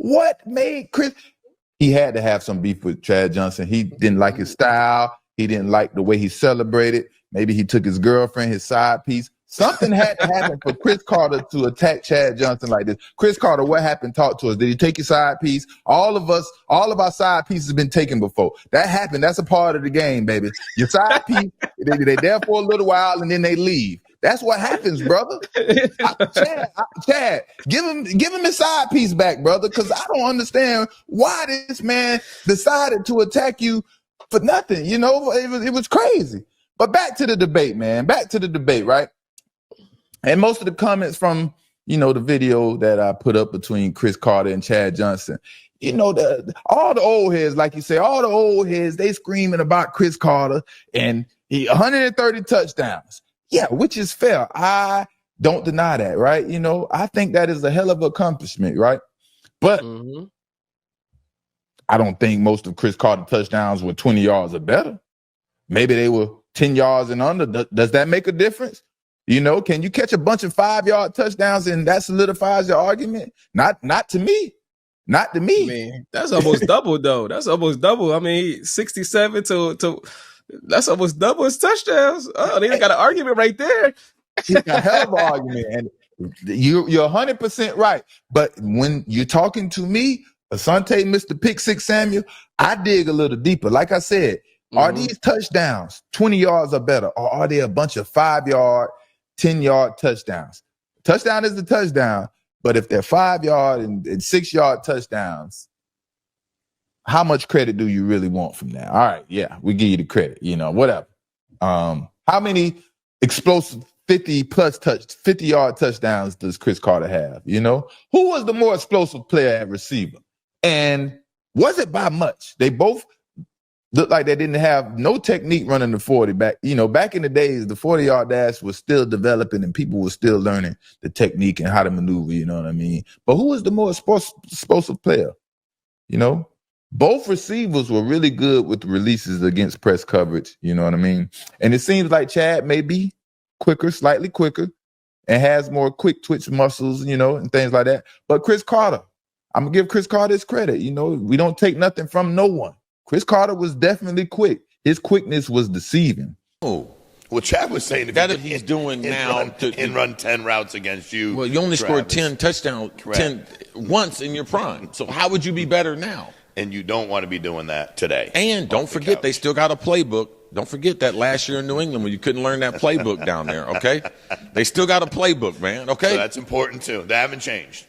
What made Chris? He had to have some beef with Chad Johnson. He didn't like his style. He didn't like the way he celebrated. Maybe he took his girlfriend, his side piece. Something had to happen for Chris Carter to attack Chad Johnson like this. Chris Carter, what happened? Talk to us. Did he take your side piece? All of our side pieces have been taken before. That happened. That's a part of the game, baby. Your side piece, they're there for a little while and then they leave. That's what happens, brother. Chad, give him his side piece back, brother, because I don't understand why this man decided to attack you for nothing. You know, it was crazy. But back to the debate, man. Back to the debate, right? And most of the comments from, the video that I put up between Chris Carter and Chad Johnson, all the old heads, like you say, all the old heads, they screaming about Chris Carter and 130 touchdowns. Yeah, which is fair. I don't deny that, right? I think that is a hell of an accomplishment, right? But I don't think most of Chris Carter touchdowns were 20 yards or better. Maybe they were 10 yards and under. Does that make a difference? Can you catch a bunch of 5-yard touchdowns and that solidifies your argument? Not to me. Not to me. Man, that's almost double, though. That's almost double. I mean, 67 to that's almost double his touchdowns. Oh, they got an argument right there. It's a hell of an argument. And you're 100% right. But when you're talking to me, Asante, Mr. Pick Six Samuel, I dig a little deeper. Like I said, are these touchdowns 20 yards or better? Or are they a bunch of 5-yard, 10-yard touchdowns? Touchdown is the touchdown. But if they're 5-yard and 6-yard touchdowns, how much credit do you really want from that? All right, yeah, we give you the credit, whatever. How many explosive 50-yard touchdowns does Chris Carter have? Who was the more explosive player at receiver? And was it by much? They both looked like they didn't have no technique running the 40 back. Back in the days, the 40-yard dash was still developing and people were still learning the technique and how to maneuver, you know what I mean? But who was the more explosive player? Both receivers were really good with releases against press coverage, you know what I mean? And it seems like Chad may be quicker, slightly quicker, and has more quick twitch muscles, and things like that. But Chris Carter, I'm going to give Chris Carter his credit. We don't take nothing from no one. Chris Carter was definitely quick. His quickness was deceiving. Oh, well, Chad was saying that he's doing now to run 10 routes against you. Well, you only scored 10 touchdowns once in your prime. So how would you be better now? And you don't want to be doing that today. And don't forget, they still got a playbook. Don't forget that last year in New England when you couldn't learn that playbook down there, okay? They still got a playbook, man, okay? So that's important, too. They haven't changed.